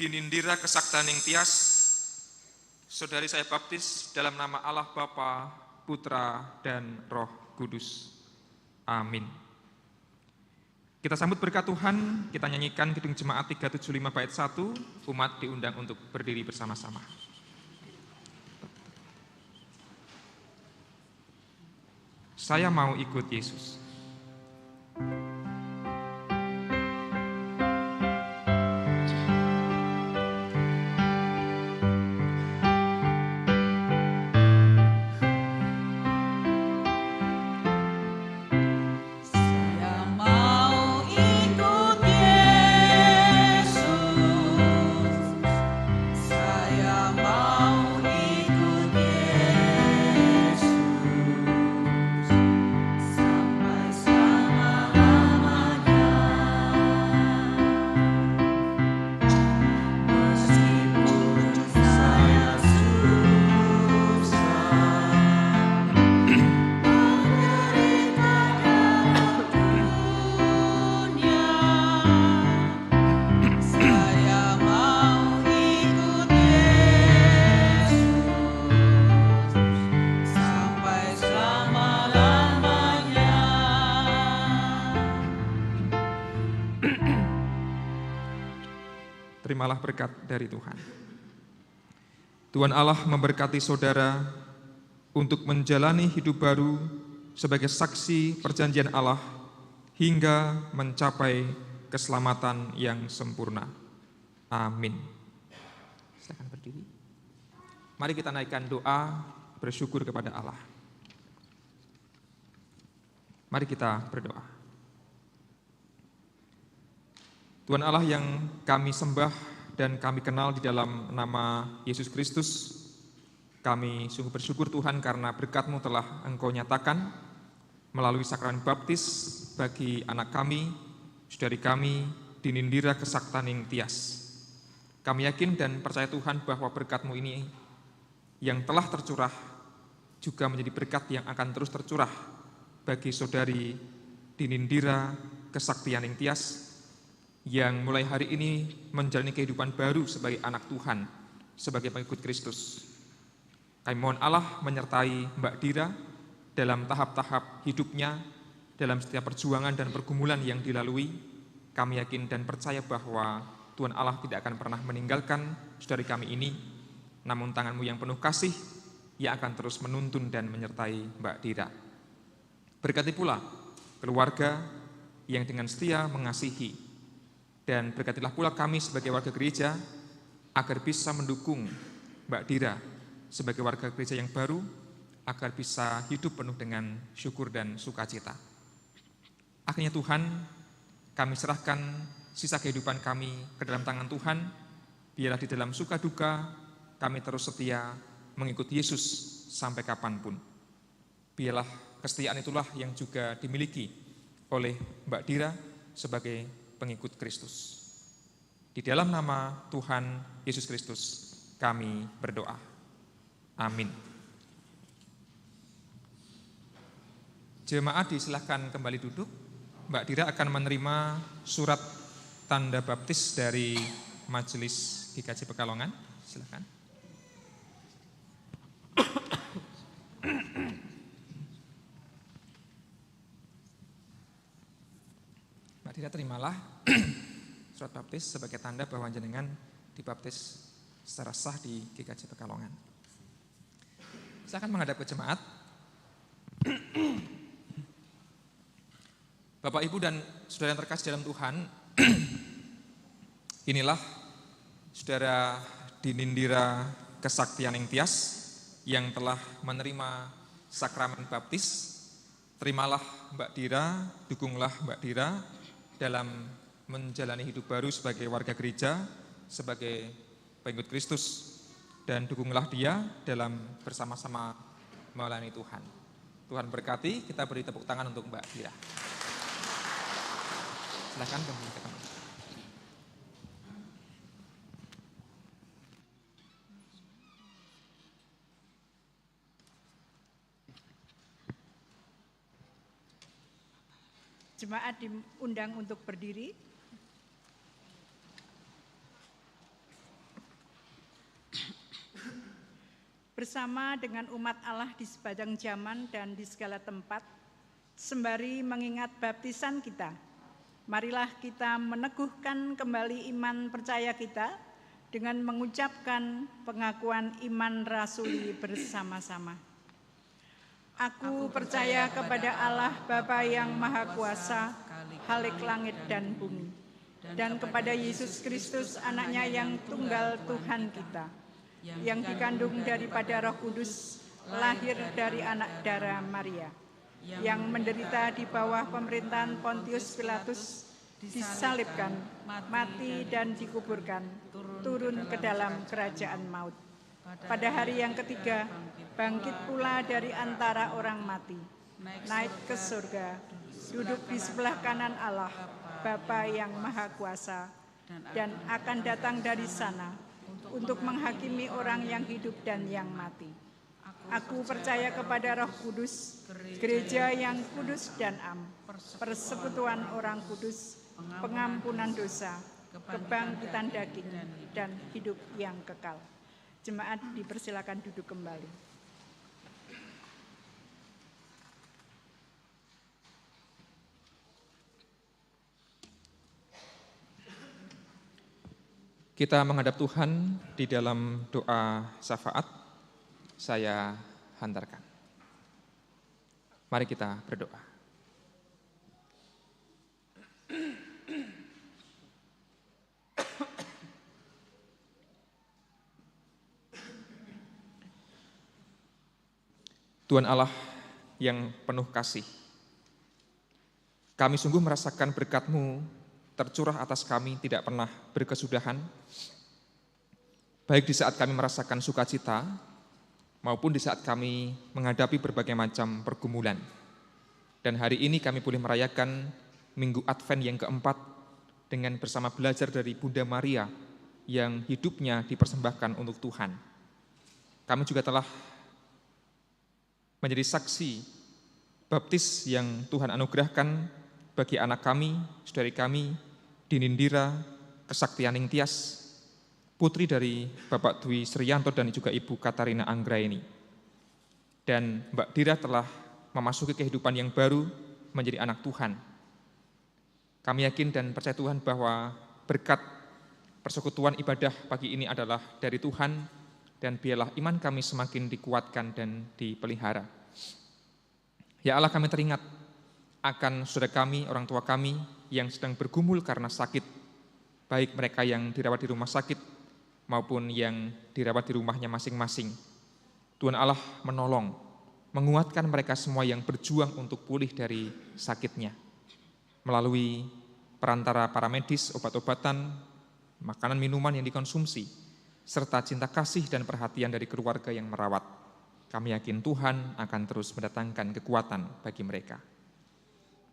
Dinindira kesaktaning tias, saudari saya baptis dalam nama Allah Bapa, Putra, dan Roh Kudus. Amin. Kita sambut berkat Tuhan, kita nyanyikan Kidung Jemaat 375 bait 1, umat diundang untuk berdiri bersama-sama. Saya mau ikut Yesus. Terimalah berkat dari Tuhan. Tuhan Allah memberkati saudara untuk menjalani hidup baru sebagai saksi perjanjian Allah hingga mencapai keselamatan yang sempurna. Amin. Silakan berdiri. Mari kita naikkan doa bersyukur kepada Allah. Mari kita berdoa. Tuhan Allah yang kami sembah dan kami kenal di dalam nama Yesus Kristus, kami sungguh bersyukur Tuhan karena berkat-Mu telah Engkau nyatakan melalui sakramen baptis bagi anak kami, saudari kami, Dinindira Kesaktaning Tias. Kami yakin dan percaya Tuhan bahwa berkat-Mu ini yang telah tercurah juga menjadi berkat yang akan terus tercurah bagi saudari Dinindira Kesaktianing Tias yang mulai hari ini menjalani kehidupan baru sebagai anak Tuhan, sebagai pengikut Kristus. Kami mohon Allah menyertai Mbak Dira dalam tahap-tahap hidupnya, dalam setiap perjuangan dan pergumulan yang dilalui. Kami yakin dan percaya bahwa Tuhan Allah tidak akan pernah meninggalkan saudari kami ini, namun tangan-Mu yang penuh kasih yang akan terus menuntun dan menyertai Mbak Dira. Berkati pula keluarga yang dengan setia mengasihi, dan berkatilah pula kami sebagai warga gereja agar bisa mendukung Mbak Dira sebagai warga gereja yang baru, agar bisa hidup penuh dengan syukur dan sukacita. Akhirnya Tuhan, kami serahkan sisa kehidupan kami ke dalam tangan Tuhan. Biarlah di dalam suka duka kami terus setia mengikuti Yesus sampai kapanpun. Biarlah kesetiaan itulah yang juga dimiliki oleh Mbak Dira sebagai pengikut Kristus. Di dalam nama Tuhan Yesus Kristus kami berdoa. Amin. Jemaat disilahkan kembali duduk. Mbak Dira akan menerima surat tanda baptis dari Majelis GKJ Pekalongan. Silakan. Mbak Dira, terimalah surat baptis sebagai tanda bahwa jenengan dibaptis secara sah di GKJ Pekalongan. Silakan menghadap ke jemaat. Bapak, Ibu, dan saudara yang terkasih dalam Tuhan, inilah saudara Dinindira Kesaktianing Tias yang telah menerima sakramen baptis, terimalah Mbak Dira, dukunglah Mbak Dira dalam menjalani hidup baru sebagai warga gereja, sebagai pengikut Kristus, dan dukunglah dia dalam bersama-sama melayani Tuhan. Tuhan berkati, kita beri tepuk tangan untuk Mbak Dira. Silakan kembali ke tempat. Jemaat diundang untuk berdiri. Bersama dengan umat Allah di sepanjang zaman dan di segala tempat, sembari mengingat baptisan kita, marilah kita meneguhkan kembali iman percaya kita dengan mengucapkan pengakuan iman rasuli bersama-sama. Aku percaya kepada Allah Bapa yang Maha Kuasa, Khalik langit dan bumi, dan kepada Yesus Kristus anaknya yang tunggal Tuhan kita, yang dikandung daripada Roh Kudus, lahir dari anak darah Maria, yang menderita di bawah pemerintahan Pontius Pilatus, disalibkan, mati dan dikuburkan, turun ke dalam kerajaan maut. Pada hari yang ketiga, bangkit pula dari antara orang mati, naik ke surga, duduk di sebelah kanan Allah, Bapa yang Maha Kuasa, dan akan datang dari sana untuk menghakimi orang yang hidup dan yang mati. Aku percaya kepada Roh Kudus, gereja yang kudus dan am, persekutuan orang kudus, pengampunan dosa, kebangkitan daging, dan hidup yang kekal. Jemaat dipersilakan duduk kembali. Kita menghadap Tuhan di dalam doa syafaat. Saya hantarkan. Mari kita berdoa. Tuhan Allah yang penuh kasih, kami sungguh merasakan berkat-Mu tercurah atas kami tidak pernah berkesudahan, baik di saat kami merasakan sukacita, maupun di saat kami menghadapi berbagai macam pergumulan. Dan hari ini kami boleh merayakan Minggu Advent yang keempat dengan bersama belajar dari Bunda Maria yang hidupnya dipersembahkan untuk Tuhan. Kami juga telah menjadi saksi baptis yang Tuhan anugerahkan bagi anak kami, saudari kami, Dinindira Kesaktianing Tias, putri dari Bapak Dwi Sriyanto dan juga Ibu Katarina Anggraeni. Dan Mbak Dira telah memasuki kehidupan yang baru menjadi anak Tuhan. Kami yakin dan percaya Tuhan bahwa berkat persekutuan ibadah pagi ini adalah dari Tuhan, dan biarlah iman kami semakin dikuatkan dan dipelihara. Ya Allah, kami teringat akan saudara kami, orang tua kami yang sedang bergumul karena sakit, baik mereka yang dirawat di rumah sakit maupun yang dirawat di rumahnya masing-masing. Tuhan Allah menolong, menguatkan mereka semua yang berjuang untuk pulih dari sakitnya. Melalui perantara para medis, obat-obatan, makanan, minuman yang dikonsumsi, serta cinta kasih dan perhatian dari keluarga yang merawat. Kami yakin Tuhan akan terus mendatangkan kekuatan bagi mereka.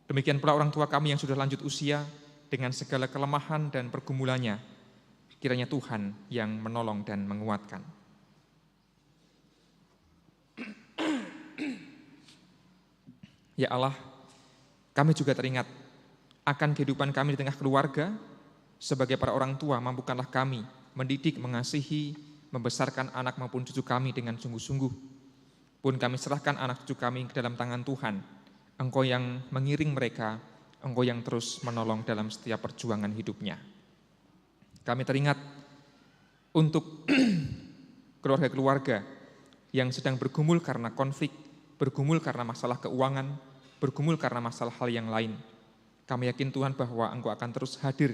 Demikian pula orang tua kami yang sudah lanjut usia dengan segala kelemahan dan pergumulannya. Kiranya Tuhan yang menolong dan menguatkan. Ya Allah, kami juga teringat akan kehidupan kami di tengah keluarga. Sebagai para orang tua, mampukanlah kami mendidik, mengasihi, membesarkan anak maupun cucu kami dengan sungguh-sungguh. Pun kami serahkan anak cucu kami ke dalam tangan Tuhan. Engkau yang mengiring mereka, Engkau yang terus menolong dalam setiap perjuangan hidupnya. Kami teringat untuk keluarga-keluarga yang sedang bergumul karena konflik, bergumul karena masalah keuangan, bergumul karena masalah hal yang lain. Kami yakin Tuhan bahwa Engkau akan terus hadir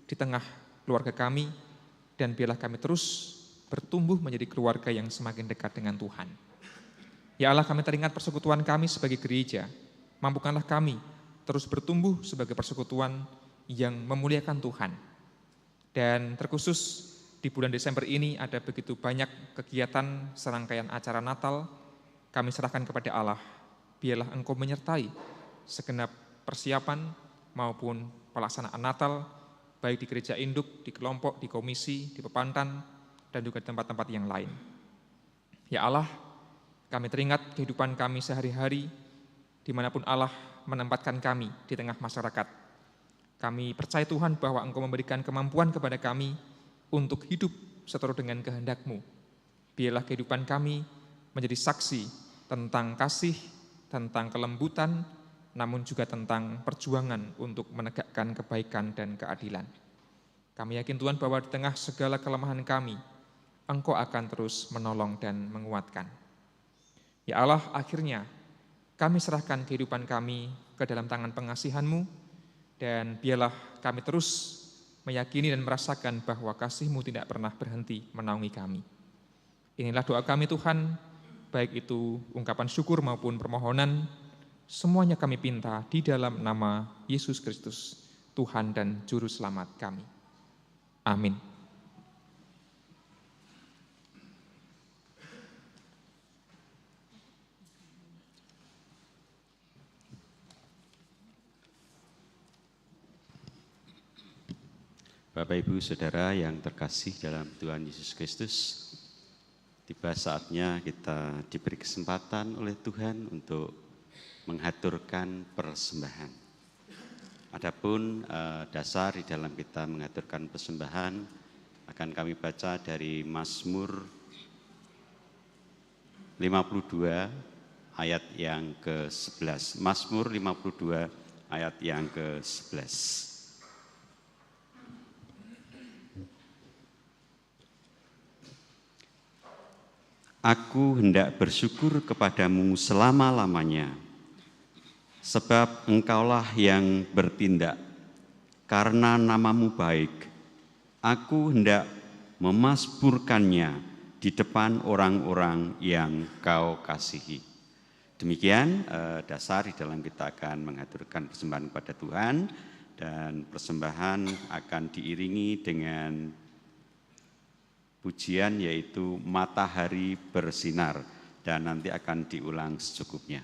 di tengah keluarga kami, dan biarlah kami terus bertumbuh menjadi keluarga yang semakin dekat dengan Tuhan. Ya Allah, kami teringat persekutuan kami sebagai gereja. Mampukanlah kami terus bertumbuh sebagai persekutuan yang memuliakan Tuhan. Dan terkhusus di bulan Desember ini ada begitu banyak kegiatan serangkaian acara Natal. Kami serahkan kepada Allah. Biarlah Engkau menyertai segenap persiapan maupun pelaksanaan Natal, baik di gereja induk, di kelompok, di komisi, di pepantan, dan juga di tempat-tempat yang lain. Ya Allah, kami teringat kehidupan kami sehari-hari, dimanapun Allah menempatkan kami di tengah masyarakat. Kami percaya Tuhan bahwa Engkau memberikan kemampuan kepada kami untuk hidup seturut dengan kehendak-Mu. Biarlah kehidupan kami menjadi saksi tentang kasih, tentang kelembutan, namun juga tentang perjuangan untuk menegakkan kebaikan dan keadilan. Kami yakin Tuhan bahwa di tengah segala kelemahan kami, Engkau akan terus menolong dan menguatkan. Ya Allah, akhirnya kami serahkan kehidupan kami ke dalam tangan pengasihan-Mu, dan biarlah kami terus meyakini dan merasakan bahwa kasih-Mu tidak pernah berhenti menaungi kami. Inilah doa kami Tuhan, baik itu ungkapan syukur maupun permohonan, semuanya kami pinta di dalam nama Yesus Kristus, Tuhan dan Juru Selamat kami. Amin. Bapak, Ibu, Saudara yang terkasih dalam Tuhan Yesus Kristus, tiba saatnya kita diberi kesempatan oleh Tuhan untuk mengaturkan persembahan. Adapun dasar di dalam kita mengaturkan persembahan akan kami baca dari Mazmur 52 ayat yang ke-11. Mazmur 52 ayat yang ke-11. Aku hendak bersyukur kepadamu selama-lamanya, sebab Engkaulah yang bertindak, karena namamu baik. Aku hendak memasmurkannya di depan orang-orang yang Kau kasihi. Demikian dasar di dalam kita akan mengaturkan persembahan kepada Tuhan, dan persembahan akan diiringi dengan pujian yaitu Matahari Bersinar, dan nanti akan diulang secukupnya.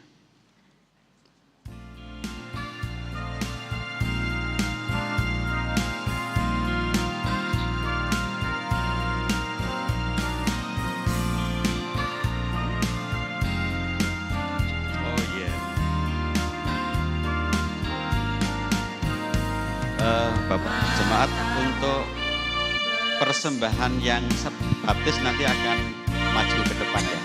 Oh yeah. Bapak Jemaat, untuk persembahan yang baptis nanti akan maju ke depan ya.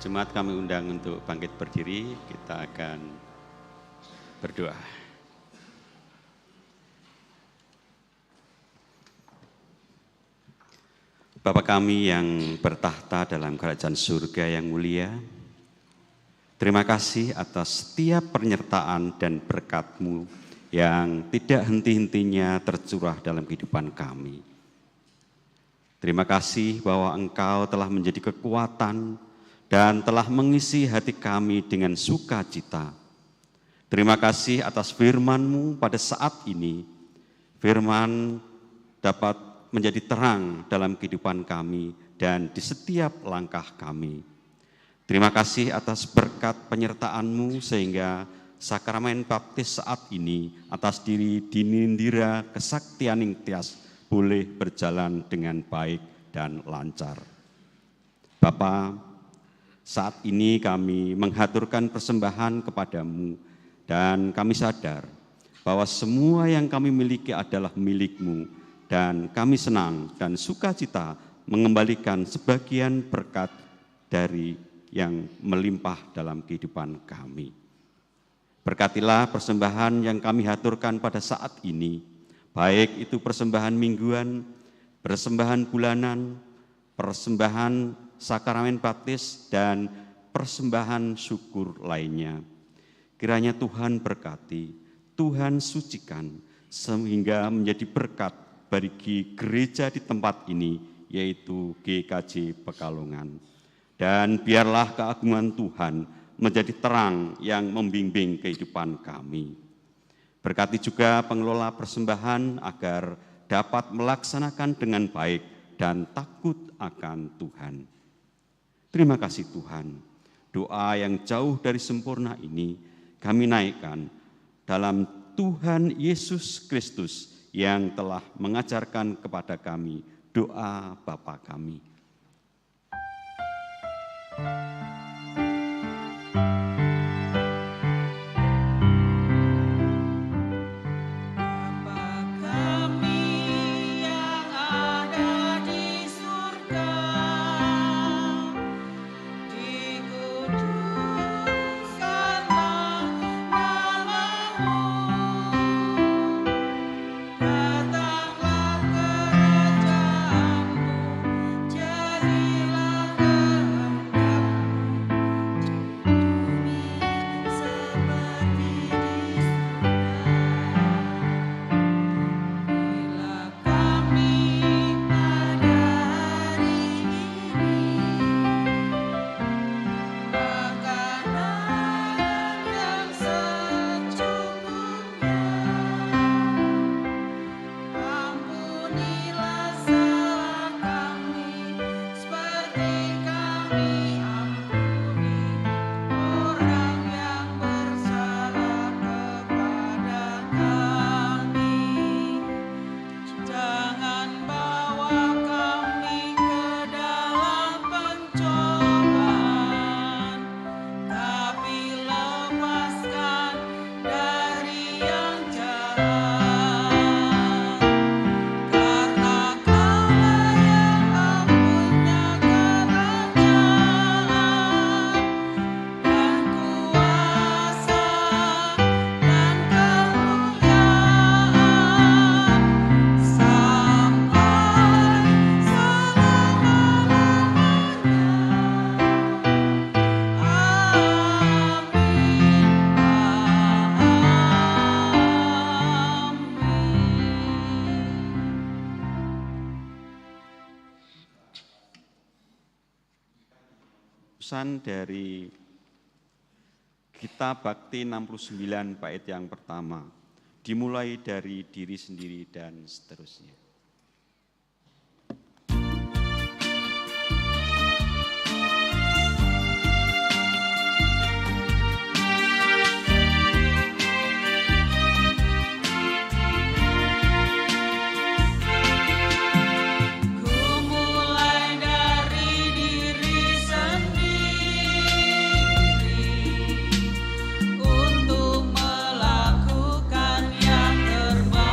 Jemaat kami undang untuk bangkit berdiri, kita akan berdoa. Bapa kami yang bertahta dalam kerajaan surga yang mulia, terima kasih atas setiap penyertaan dan berkat-Mu yang tidak henti-hentinya tercurah dalam kehidupan kami. Terima kasih bahwa Engkau telah menjadi kekuatan dan telah mengisi hati kami dengan sukacita. Terima kasih atas firman-Mu pada saat ini. Firman dapat menjadi terang dalam kehidupan kami dan di setiap langkah kami. Terima kasih atas berkat penyertaan-Mu sehingga sakramen baptis saat ini atas diri Dinindira Kesaktianing Tias boleh berjalan dengan baik dan lancar. Bapa, saat ini kami menghaturkan persembahan kepada-Mu dan kami sadar bahwa semua yang kami miliki adalah milik-Mu. Dan kami senang dan sukacita mengembalikan sebagian berkat dari yang melimpah dalam kehidupan kami. Berkatilah persembahan yang kami haturkan pada saat ini, baik itu persembahan mingguan, persembahan bulanan, persembahan sakramen baptis, dan persembahan syukur lainnya. Kiranya Tuhan berkati, Tuhan sucikan, sehingga menjadi berkat bagi gereja di tempat ini, yaitu GKJ Pekalongan. Dan biarlah keagungan Tuhan menjadi terang yang membimbing kehidupan kami. Berkati juga pengelola persembahan agar dapat melaksanakan dengan baik dan takut akan Tuhan. Terima kasih Tuhan. Doa yang jauh dari sempurna ini kami naikkan dalam Tuhan Yesus Kristus yang telah mengajarkan kepada kami doa Bapa kami. Pesan dari Kitab Bakti 69 bait yang pertama, dimulai dari diri sendiri dan seterusnya. Untuk melakukan yang terbaik.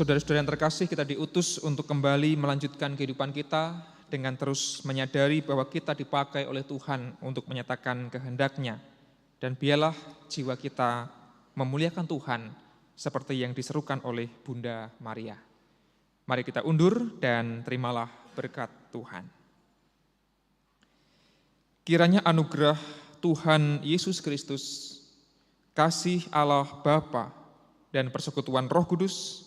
Saudara-saudara yang terkasih, kita diutus untuk kembali melanjutkan kehidupan kita dengan terus menyadari bahwa kita dipakai oleh Tuhan untuk menyatakan kehendak-Nya. Dan biarlah jiwa kita memuliakan Tuhan seperti yang diserukan oleh Bunda Maria. Mari kita undur dan terimalah berkat Tuhan. Kiranya anugerah Tuhan Yesus Kristus, kasih Allah Bapa, dan persekutuan Roh Kudus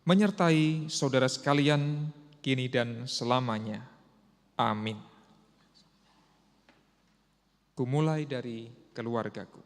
menyertai saudara sekalian kini dan selamanya. Amin. Kumulai dari keluargaku.